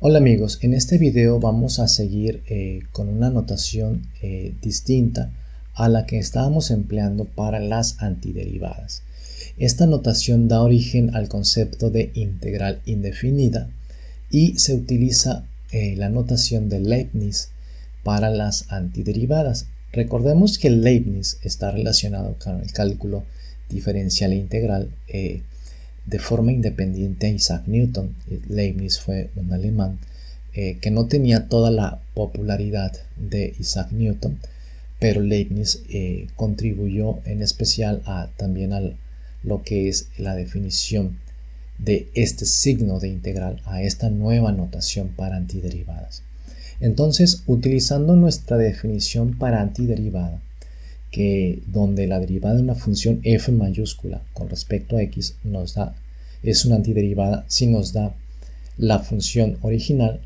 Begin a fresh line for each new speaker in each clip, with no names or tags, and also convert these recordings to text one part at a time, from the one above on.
Hola amigos, en este video vamos a seguir con una notación distinta a la que estábamos empleando para las antiderivadas. Esta notación da origen al concepto de integral indefinida y se utiliza la notación de Leibniz para las antiderivadas. Recordemos que Leibniz está relacionado con el cálculo diferencial e integral de forma independiente a Isaac Newton. Leibniz fue un alemán que no tenía toda la popularidad de Isaac Newton, pero Leibniz contribuyó en especial también a lo que es la definición de este signo de integral, a esta nueva notación para antiderivadas. Entonces, utilizando nuestra definición para antiderivada, donde la derivada de una función f mayúscula con respecto a x es una antiderivada si nos da la función original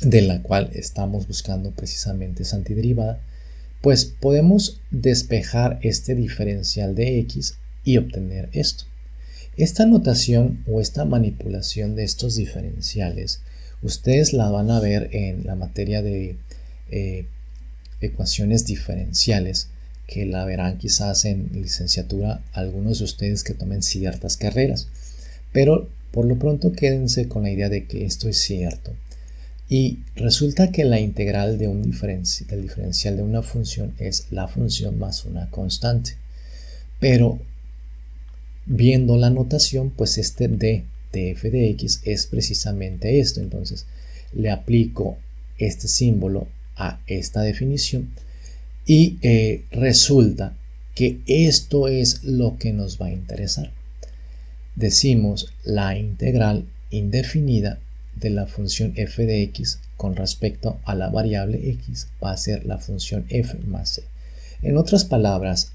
de la cual estamos buscando precisamente esa antiderivada, pues podemos despejar este diferencial de x y obtener esto. Esta notación o esta manipulación de estos diferenciales, ustedes la van a ver en la materia de ecuaciones diferenciales, que la verán quizás en licenciatura algunos de ustedes que tomen ciertas carreras, pero por lo pronto quédense con la idea de que esto es cierto. Y resulta que la integral de del diferencial de una función es la función más una constante, pero viendo la notación, pues este d de f de x es precisamente esto. Entonces le aplico este símbolo a esta definición y resulta que esto es lo que nos va a interesar. Decimos la integral indefinida de la función f de x con respecto a la variable x va a ser la función f más c. En otras palabras,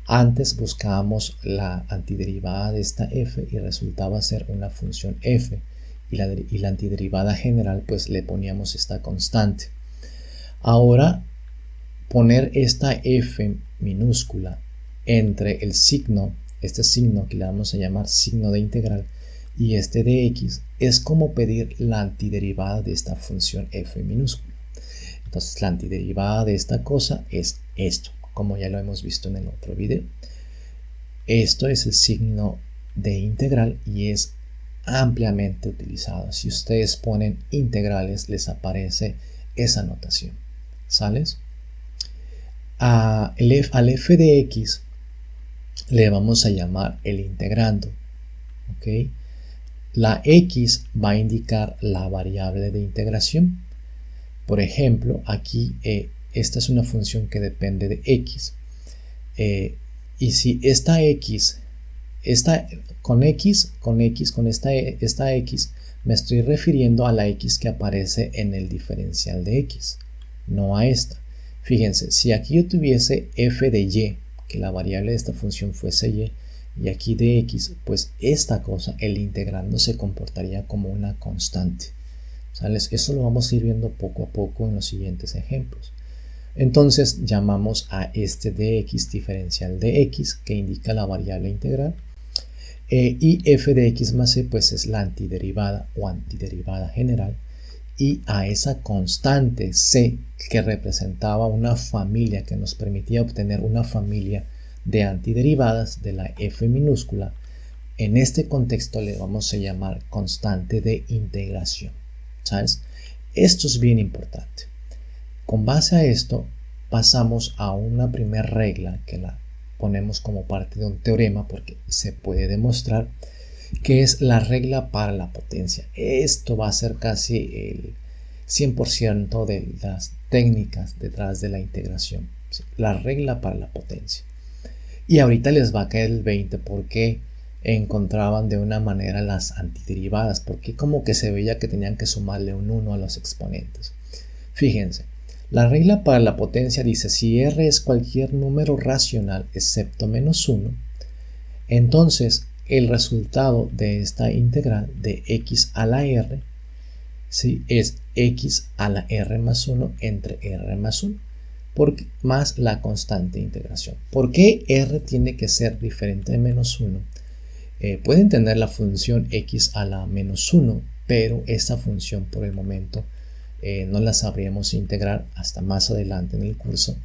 antes buscábamos la antiderivada de esta f y resultaba ser una función f, y la antiderivada general pues le poníamos esta constante. Ahora, poner esta f minúscula entre el signo, este signo que le vamos a llamar signo de integral, y este de x, es como pedir la antiderivada de esta función f minúscula. Entonces la antiderivada de esta cosa es esto, como ya lo hemos visto en el otro video. Esto es el signo de integral y es ampliamente utilizado. Si ustedes ponen integrales, les aparece esa notación. ¿Sales? Al f de x le vamos a llamar el integrando. ¿Ok? La x va a indicar la variable de integración. Por ejemplo, aquí esta es una función que depende de x. Y si esta x, con esta x, me estoy refiriendo a la x que aparece en el diferencial de x, no a esta. Fíjense, si aquí yo tuviese f de y, que la variable de esta función fuese y, y aquí de x, pues esta cosa, el integrando, se comportaría como una constante. ¿Sales? Eso lo vamos a ir viendo poco a poco en los siguientes ejemplos. Entonces llamamos a este dx diferencial de x, que indica la variable integral, y f de x más c pues es la antiderivada o antiderivada general, y a esa constante c, que representaba una familia, que nos permitía obtener una familia de antiderivadas de la f minúscula, en este contexto le vamos a llamar constante de integración. ¿Sabes? Esto es bien importante. Con base a esto pasamos a una primera regla que la ponemos como parte de un teorema porque se puede demostrar, que es la regla para la potencia. Esto va a ser casi el 100% de las técnicas detrás de la integración. La regla para la potencia. Y ahorita les va a caer el 20 porque encontraban de una manera las antiderivadas, porque como que se veía que tenían que sumarle un 1 a los exponentes. Fíjense, la regla para la potencia dice: si r es cualquier número racional excepto menos 1, entonces el resultado de esta integral de x a la r, ¿sí?, es x a la r más 1 entre r más 1 más la constante de integración. ¿Por qué r tiene que ser diferente de menos 1? Pueden tener la función x a la menos 1 pero esta función por el momento no la sabríamos integrar hasta más adelante en el curso.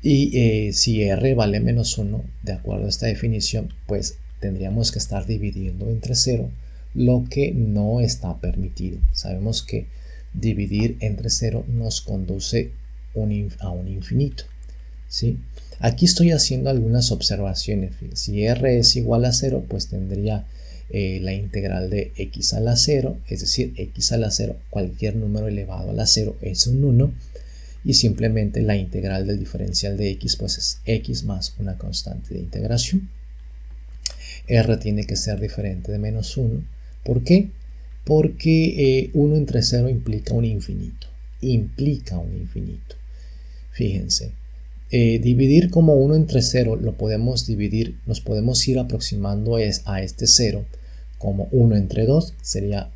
Y si r vale menos 1, de acuerdo a esta definición, pues tendríamos que estar dividiendo entre 0, lo que no está permitido. Sabemos que dividir entre 0 nos conduce a un infinito, ¿sí? Aquí estoy haciendo algunas observaciones. Si r es igual a 0, pues tendría la integral de x a la 0, es decir, x a la 0, cualquier número elevado a la 0 es un 1, y simplemente la integral del diferencial de x pues es x más una constante de integración. R tiene que ser diferente de menos 1. ¿Por qué? Porque 1 entre 0 implica un infinito. Fíjense, dividir como 1 entre 0 lo podemos dividir, nos podemos ir aproximando a este 0 como 1 entre 2, sería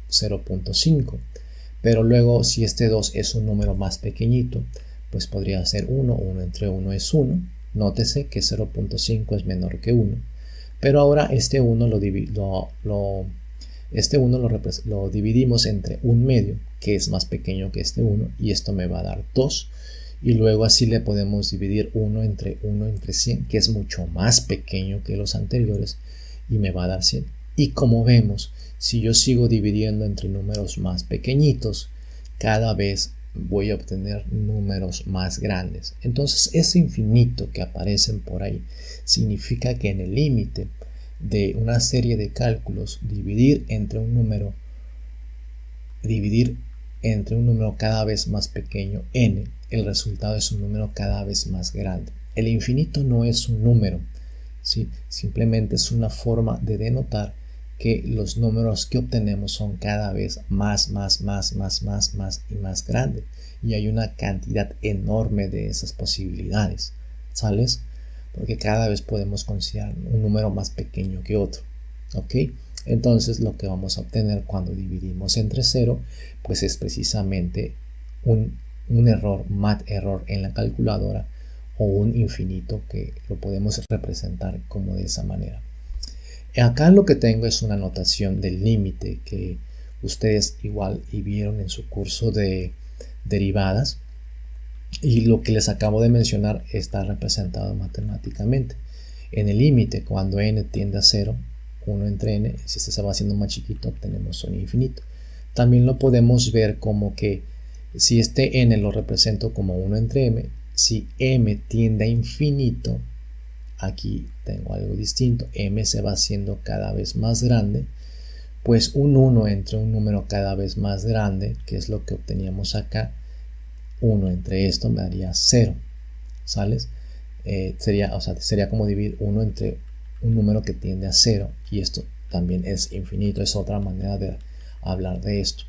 0.5. Pero luego, si este 2 es un número más pequeñito, pues podría ser 1, 1 entre 1 es 1. Nótese que 0.5 es menor que 1. Pero ahora este 1 lo dividimos entre un medio, que es más pequeño que este 1, y esto me va a dar 2. Y luego así le podemos dividir 1 entre 100, que es mucho más pequeño que los anteriores, y me va a dar 100. Y como vemos, si yo sigo dividiendo entre números más pequeñitos, cada vez voy a obtener números más grandes. Entonces, ese infinito que aparecen por ahí significa que en el límite de una serie de cálculos, dividir entre un número cada vez más pequeño, n, el resultado es un número cada vez más grande. El infinito no es un número, ¿sí? Simplemente es una forma de denotar que los números que obtenemos son cada vez más y más grandes, y hay una cantidad enorme de esas posibilidades, ¿sales? Porque cada vez podemos considerar un número más pequeño que otro, ¿ok? Entonces lo que vamos a obtener cuando dividimos entre 0 pues es precisamente un error, error en la calculadora, o un infinito que lo podemos representar como de esa manera. Acá lo que tengo es una notación del límite que ustedes igual y vieron en su curso de derivadas, y lo que les acabo de mencionar está representado matemáticamente. En el límite, cuando n tiende a 0, 1 entre n, si este se va haciendo más chiquito, obtenemos un infinito. También lo podemos ver como que si este n lo represento como 1 entre m, si m tiende a infinito, aquí tengo algo distinto, m se va haciendo cada vez más grande, pues un 1 entre un número cada vez más grande, que es lo que obteníamos acá, 1 entre esto me daría 0, ¿sales? Sería como dividir 1 entre un número que tiende a 0, y esto también es infinito, es otra manera de hablar de esto.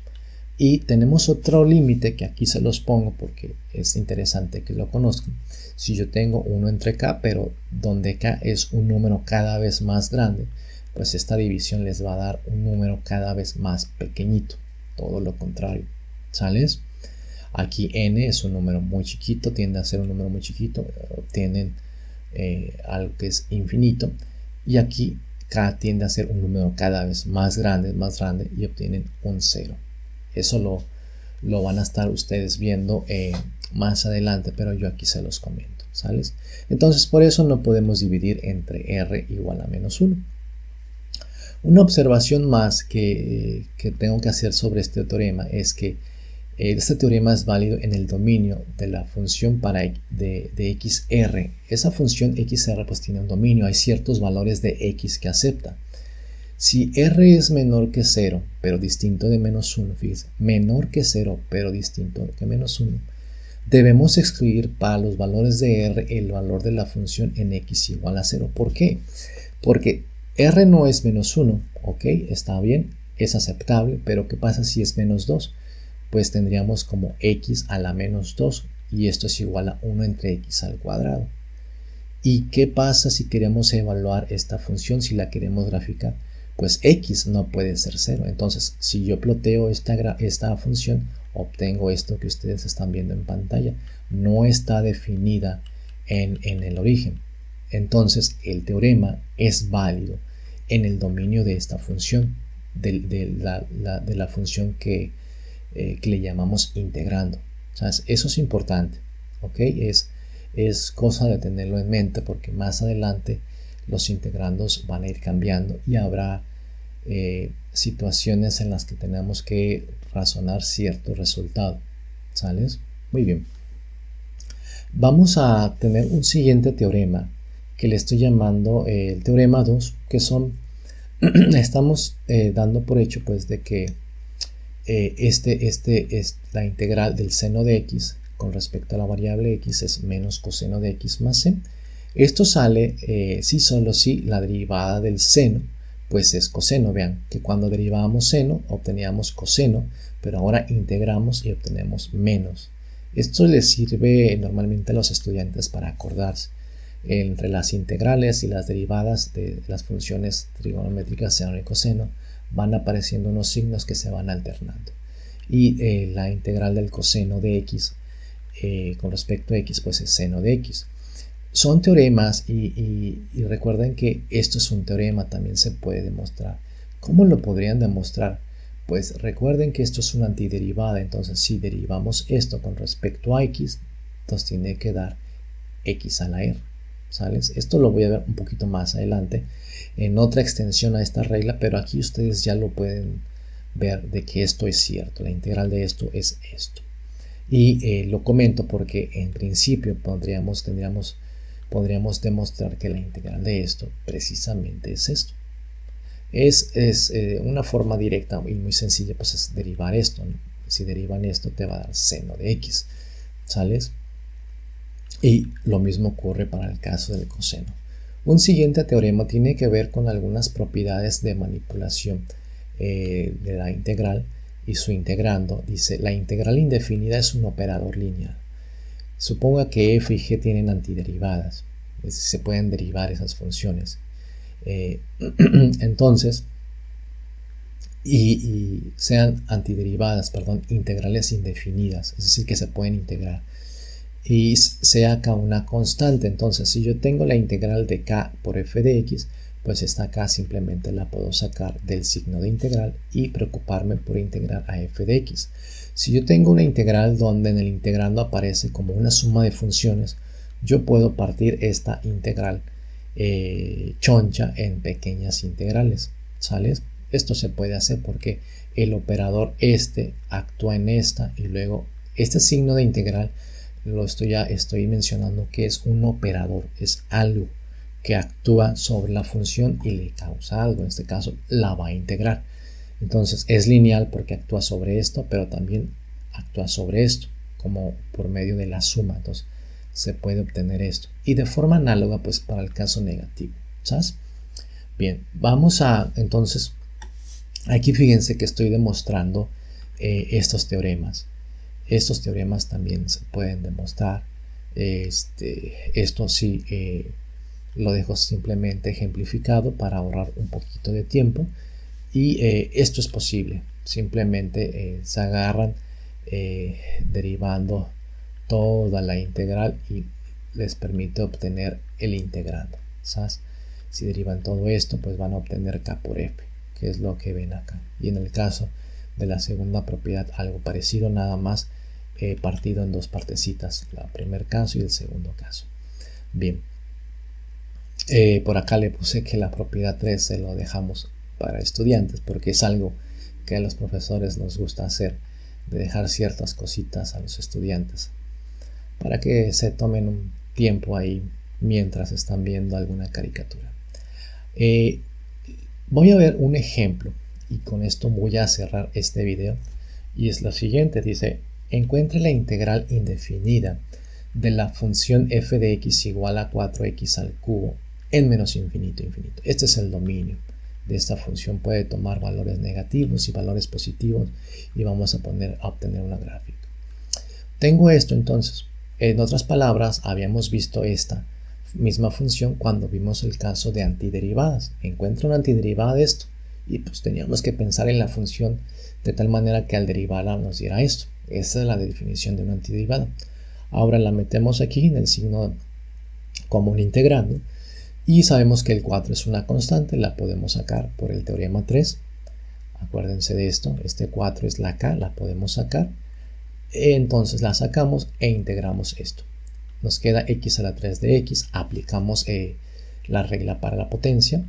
Y tenemos otro límite que aquí se los pongo porque es interesante que lo conozcan. Si yo tengo 1 entre k, pero donde k es un número cada vez más grande, pues esta división les va a dar un número cada vez más pequeñito, todo lo contrario, ¿sales? Aquí n es un número muy chiquito, tiende a ser un número muy chiquito, obtienen algo que es infinito, y aquí k tiende a ser un número cada vez más grande y obtienen un 0. Eso lo van a estar ustedes viendo más adelante, pero yo aquí se los comento, ¿sales? Entonces por eso no podemos dividir entre r igual a menos 1. Una observación más que tengo que hacer sobre este teorema es que este teorema es válido en el dominio de la función de xr. Esa función xr pues tiene un dominio, hay ciertos valores de x que acepta. Si r es menor que 0, pero distinto de menos 1, fíjense, menor que 0, pero distinto de menos 1, debemos excluir para los valores de r el valor de la función en x igual a 0. ¿Por qué? Porque r no es menos 1, ok, está bien, es aceptable, pero ¿qué pasa si es menos 2? Pues tendríamos como x a la menos 2, y esto es igual a 1 entre x al cuadrado. ¿Y qué pasa si queremos evaluar esta función, si la queremos graficar? Pues x no puede ser 0. Entonces, si yo ploteo esta función, obtengo esto que ustedes están viendo en pantalla. No está definida en el origen. Entonces, el teorema es válido en el dominio de esta función. de la función que le llamamos integrando. ¿Sabes? Eso es importante, ¿ok? Es cosa de tenerlo en mente porque más adelante los integrandos van a ir cambiando y habrá situaciones en las que tenemos que razonar cierto resultado. ¿Sales? Muy bien. Vamos a tener un siguiente teorema que le estoy llamando el teorema 2, que son, estamos dando por hecho pues de que es la integral del seno de x con respecto a la variable x es menos coseno de x más c. Esto sale si solo si la derivada del seno pues es coseno. Vean que cuando derivábamos seno obteníamos coseno, pero ahora integramos y obtenemos menos. Esto les sirve normalmente a los estudiantes para acordarse entre las integrales y las derivadas de las funciones trigonométricas seno y coseno. Van apareciendo unos signos que se van alternando. Y la integral del coseno de x con respecto a x pues es seno de x. Son teoremas y recuerden que esto es un teorema, también se puede demostrar. ¿Cómo lo podrían demostrar? Pues recuerden que esto es una antiderivada, entonces si derivamos esto con respecto a x, nos tiene que dar x a la r. ¿Sales? Esto lo voy a ver un poquito más adelante en otra extensión a esta regla, pero aquí ustedes ya lo pueden ver de que esto es cierto, la integral de esto es esto. Y lo comento porque en principio podríamos demostrar que la integral de esto precisamente es esto. Es una forma directa y muy sencilla, pues es derivar esto, ¿no? Si derivan esto te va a dar seno de x, ¿sales? Y lo mismo ocurre para el caso del coseno. Un siguiente teorema tiene que ver con algunas propiedades de manipulación de la integral y su integrando. Dice, la integral indefinida es un operador lineal. Suponga que f y g tienen antiderivadas, es decir, se pueden derivar esas funciones. Entonces, y sean antiderivadas, perdón, integrales indefinidas, es decir, que se pueden integrar. Y sea k una constante. Entonces si yo tengo la integral de k por f de x, pues esta k simplemente la puedo sacar del signo de integral y preocuparme por integrar a f de x. Si yo tengo una integral donde en el integrando aparece como una suma de funciones, yo puedo partir esta integral choncha en pequeñas integrales, ¿sales? Esto se puede hacer porque el operador actúa en esta y luego este signo de integral estoy mencionando que es un operador, es algo que actúa sobre la función y le causa algo, en este caso la va a integrar. Entonces es lineal porque actúa sobre esto, pero también actúa sobre esto, como por medio de la suma. Entonces se puede obtener esto. Y de forma análoga, pues para el caso negativo, ¿sabes? Bien, vamos a, entonces, aquí fíjense que estoy demostrando estos teoremas. Estos teoremas también se pueden demostrar. Esto sí lo dejo simplemente ejemplificado para ahorrar un poquito de tiempo. Y esto es posible. Simplemente se agarran derivando toda la integral y les permite obtener el integrando. ¿Sabes? Si derivan todo esto, pues van a obtener k por f, que es lo que ven acá. Y en el caso de la segunda propiedad, algo parecido, nada más partido en dos partecitas, el primer caso y el segundo caso. Bien, por acá le puse que la propiedad 3 se lo dejamos para estudiantes, porque es algo que a los profesores nos gusta hacer, de dejar ciertas cositas a los estudiantes, para que se tomen un tiempo ahí mientras están viendo alguna caricatura. Voy a ver un ejemplo y con esto voy a cerrar este video, y es lo siguiente. Dice, encuentre la integral indefinida de la función f de x igual a 4x al cubo en menos infinito infinito. Este es el dominio de esta función. Puede tomar valores negativos y valores positivos y vamos a obtener una gráfica. Tengo esto entonces. En otras palabras, habíamos visto esta misma función cuando vimos el caso de antiderivadas. Encuentro una antiderivada de esto y pues teníamos que pensar en la función de tal manera que al derivarla nos diera esto. Esa es la definición de una antiderivada. Ahora la metemos aquí en el signo común integrando y sabemos que el 4 es una constante, la podemos sacar por el teorema 3. Acuérdense de esto, este 4 es la k, la podemos sacar. Entonces la sacamos e integramos esto. Nos queda x a la 3 de x, aplicamos la regla para la potencia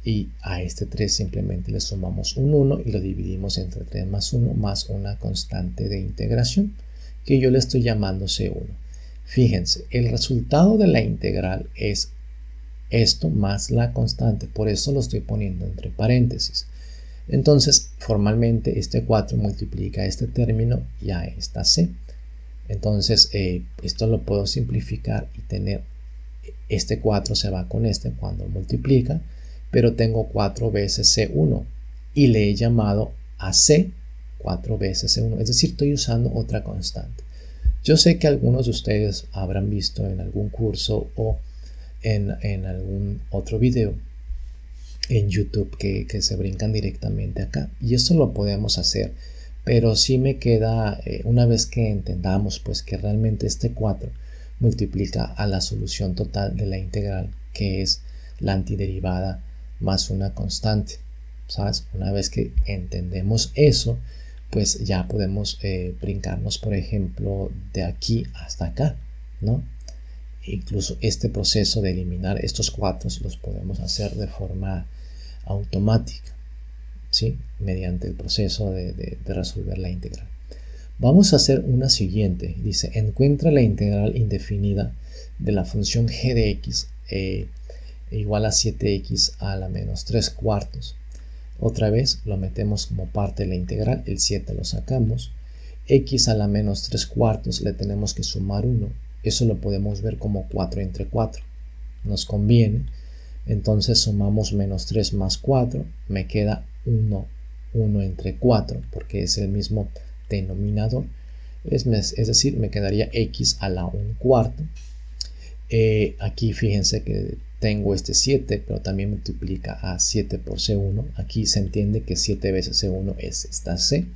y a este 3 simplemente le sumamos un 1 y lo dividimos entre 3 más 1 más una constante de integración que yo le estoy llamando C1. Fíjense, el resultado de la integral es esto más la constante, por eso lo estoy poniendo entre paréntesis. Entonces, formalmente este 4 multiplica este término y a esta c. Entonces, esto lo puedo simplificar y tener, este 4 se va con este cuando multiplica, pero tengo 4 veces C1 y le he llamado a C 4 veces C1, es decir, estoy usando otra constante. Yo sé que algunos de ustedes habrán visto en algún curso o en algún otro video en YouTube que se brincan directamente acá, y esto lo podemos hacer, pero sí me queda, una vez que entendamos pues que realmente este 4 multiplica a la solución total de la integral, que es la antiderivada más una constante, ¿sabes? Una vez que entendemos eso, pues ya podemos brincarnos, por ejemplo, de aquí hasta acá, ¿no? Incluso este proceso de eliminar estos 4 los podemos hacer de forma automática, ¿sí? Mediante el proceso de resolver la integral. Vamos a hacer una siguiente. Dice, encuentra la integral indefinida de la función g de x igual a 7x a la menos 3 cuartos. Otra vez lo metemos como parte de la integral, el 7 lo sacamos. X a la menos 3 cuartos le tenemos que sumar 1. Eso lo podemos ver como 4 entre 4. Nos conviene. Entonces sumamos menos 3 más 4. Me queda 1 entre 4 porque es el mismo denominador. Es decir, me quedaría x a la 1 cuarto. Aquí fíjense que tengo este 7, pero también multiplica a 7 por C1. Aquí se entiende que 7 veces C1 es esta C.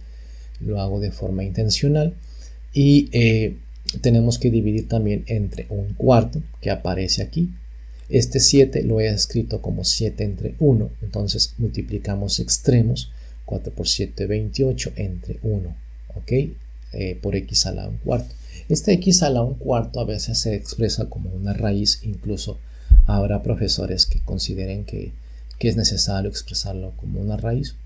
Lo hago de forma intencional. Y tenemos que dividir también entre 1 cuarto, que aparece aquí. Este 7 lo he escrito como 7 entre 1. Entonces multiplicamos extremos. 4 por 7, 28 entre 1. ¿Ok? Por x a la 1 cuarto. Este x a la 1 cuarto a veces se expresa como una raíz, incluso habrá profesores que consideren que es necesario expresarlo como una raíz.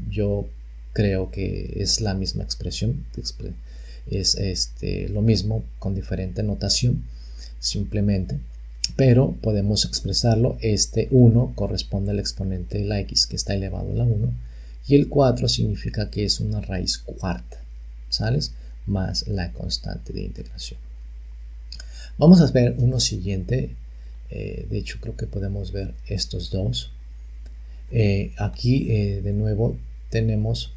Yo creo que es la misma expresión, es lo mismo con diferente notación simplemente, pero podemos expresarlo. Este 1 corresponde al exponente de la x que está elevado a la 1 y el 4 significa que es una raíz cuarta, ¿sales? Más la constante de integración. Vamos a ver uno siguiente. De hecho, creo que podemos ver estos dos. Aquí de nuevo tenemos,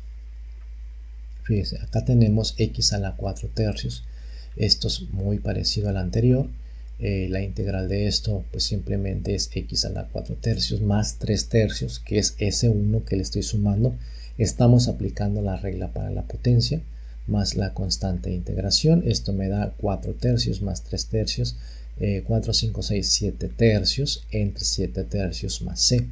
fíjense, acá tenemos x a la 4 tercios. Esto es muy parecido al anterior. La integral de esto pues simplemente es x a la 4 tercios más 3 tercios, que es ese 1 que le estoy sumando. Estamos aplicando la regla para la potencia más la constante de integración. Esto me da 4 tercios más 3 tercios. 4, 5, 6, 7 tercios entre 7 tercios más c.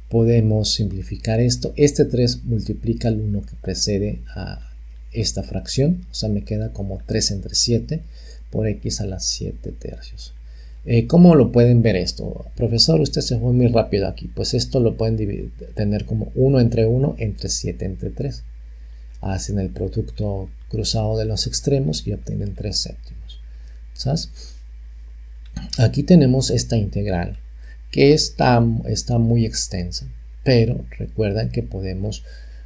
Podemos simplificar esto. Este 3 multiplica el 1 que precede a esta fracción. O sea, me queda como 3 entre 7 por x a las 7 tercios. ¿Cómo lo pueden ver esto? Profesor, usted se fue muy rápido aquí. Pues esto lo pueden tener como 1 entre 1 entre 7 entre 3. Hacen el producto cruzado de los extremos y obtienen 3 séptimos. ¿Sabes? Aquí tenemos esta integral que está muy extensa, pero recuerden que podemos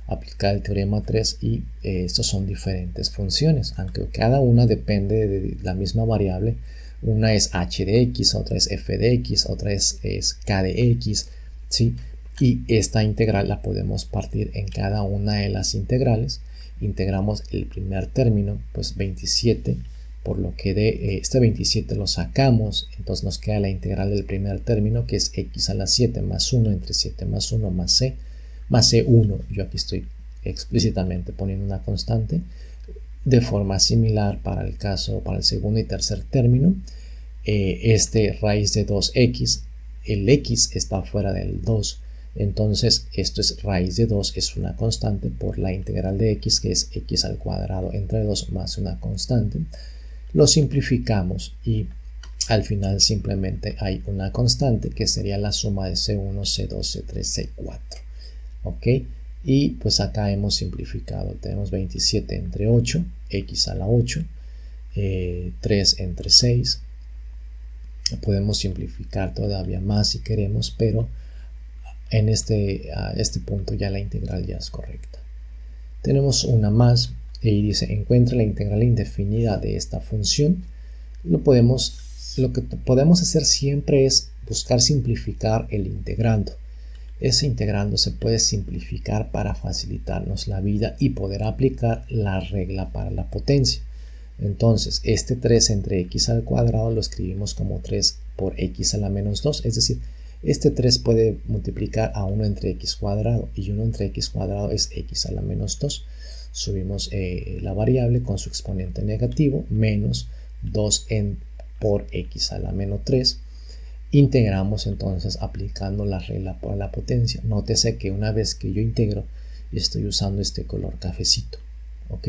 aplicar el teorema 3 y estos son diferentes funciones, aunque cada una depende de la misma variable. Una es h de x, otra es f de x, otra es k de x, ¿sí? Y esta integral la podemos partir en cada una de las integrales. Integramos el primer término, pues 27, por lo que de este 27 lo sacamos, entonces nos queda la integral del primer término, que es x a la 7 más 1 entre 7 más 1 más c1. Yo aquí estoy explícitamente poniendo una constante. De forma similar para el segundo y tercer término, raíz de 2x, el x está fuera del 2, Entonces esto es raíz de 2, es una constante por la integral de x, que es x al cuadrado entre 2 más una constante. Lo simplificamos y al final simplemente hay una constante que sería la suma de C1, C2, C3, C4. ¿Ok? Y pues acá hemos simplificado. Tenemos 27 entre 8, x a la 8, 3 entre 6. Podemos simplificar todavía más si queremos, pero en este punto ya la integral ya es correcta. Tenemos una más y dice: encuentra la integral indefinida de esta función. Lo que podemos hacer siempre es buscar simplificar el integrando. Ese integrando se puede simplificar para facilitarnos la vida y poder aplicar la regla para la potencia. Entonces, este 3 entre x al cuadrado lo escribimos como 3 por x a la menos 2, es decir, este 3 puede multiplicar a 1 entre x cuadrado, y 1 entre x cuadrado es x a la menos 2. Subimos la variable con su exponente negativo, menos 2 por x a la menos 3. Integramos entonces aplicando la regla para la potencia. Nótese que una vez que yo integro, estoy usando este color cafecito, ¿ok?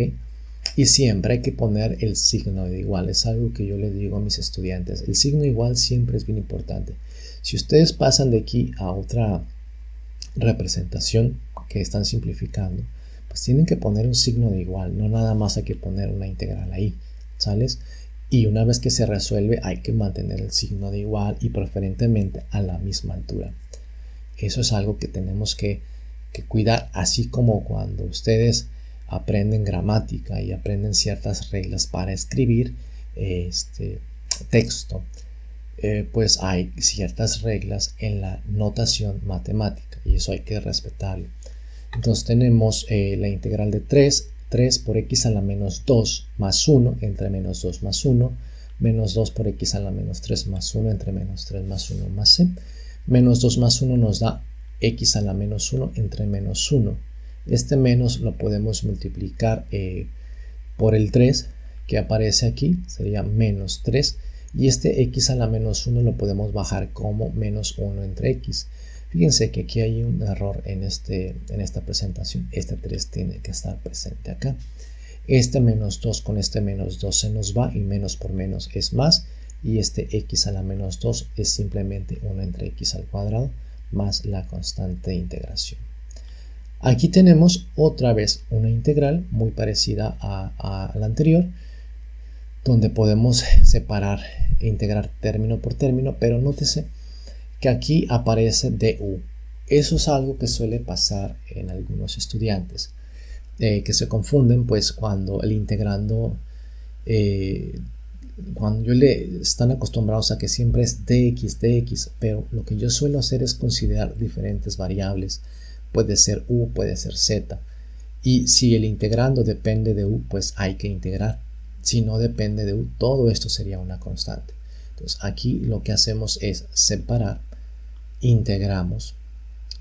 Y siempre hay que poner el signo de igual. Es algo que yo les digo a mis estudiantes. El signo igual siempre es bien importante. Si ustedes pasan de aquí a otra representación que están simplificando, pues tienen que poner un signo de igual. No nada más hay que poner una integral ahí, ¿sales? Y una vez que se resuelve hay que mantener el signo de igual y preferentemente a la misma altura. Eso es algo que tenemos que cuidar, así como cuando ustedes aprenden gramática y aprenden ciertas reglas para escribir texto, pues hay ciertas reglas en la notación matemática y eso hay que respetarlo. Entonces tenemos la integral de 3 por x a la menos 2 más 1 entre menos 2 más 1, menos 2 por x a la menos 3 más 1 entre menos 3 más 1 más c. Menos 2 más 1 nos da x a la menos 1 entre menos 1. Este menos lo podemos multiplicar por el 3 que aparece aquí, sería menos 3. Y este x a la menos 1 lo podemos bajar como menos 1 entre x. Fíjense que aquí hay un error en esta presentación. Este 3 tiene que estar presente acá. Este menos 2 con este menos 2 se nos va y menos por menos es más. Y este x a la menos 2 es simplemente 1 entre x al cuadrado más la constante de integración. Aquí tenemos otra vez una integral muy parecida a la anterior, donde podemos separar e integrar término por término, pero nótese que aquí aparece du. Eso es algo que suele pasar en algunos estudiantes, que se confunden pues cuando el integrando, cuando están acostumbrados a que siempre es dx, pero lo que yo suelo hacer es considerar diferentes variables. Puede ser u, puede ser z. Y si el integrando depende de u, pues hay que integrar. Si no depende de u, todo esto sería una constante. Entonces aquí lo que hacemos es separar, integramos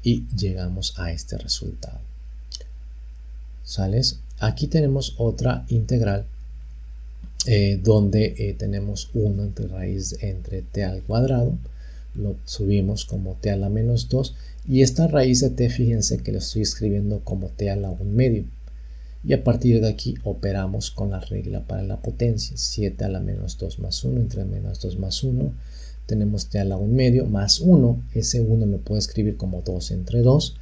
y llegamos a este resultado. ¿Sales? Aquí tenemos otra integral donde tenemos 1 entre raíz entre t al cuadrado. Lo subimos como t a la menos 2. Y esta raíz de t, fíjense que lo estoy escribiendo como t a la 1 medio. Y a partir de aquí operamos con la regla para la potencia. 7 a la menos 2 más 1 entre menos 2 más 1. Tenemos t a la 1 medio más 1. Ese 1 lo puedo escribir como 2 entre 2.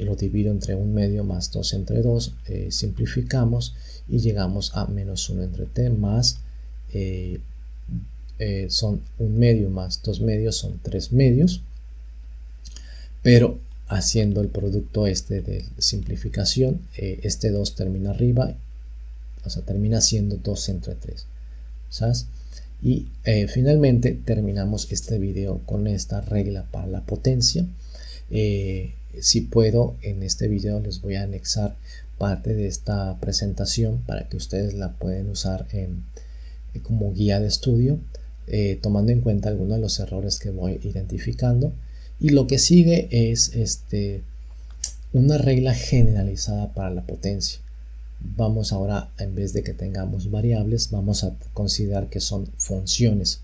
Lo divido entre 1 medio más 2 entre 2. Simplificamos y llegamos a menos 1 entre t más son 1 medio más 2 medios son 3 medios. Pero haciendo el producto de simplificación, este 2 termina arriba, o sea, termina siendo 2 entre 3. ¿Sabes? Y finalmente terminamos este video con esta regla para la potencia. Si puedo, en este video les voy a anexar parte de esta presentación para que ustedes la pueden usar como guía de estudio, tomando en cuenta algunos de los errores que voy identificando. Y lo que sigue es una regla generalizada para la potencia. Vamos ahora, en vez de que tengamos variables, vamos a considerar que son funciones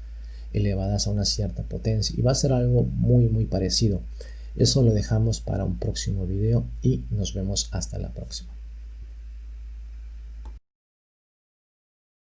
elevadas a una cierta potencia. Y va a ser algo muy parecido. Eso lo dejamos para un próximo video y nos vemos hasta la próxima.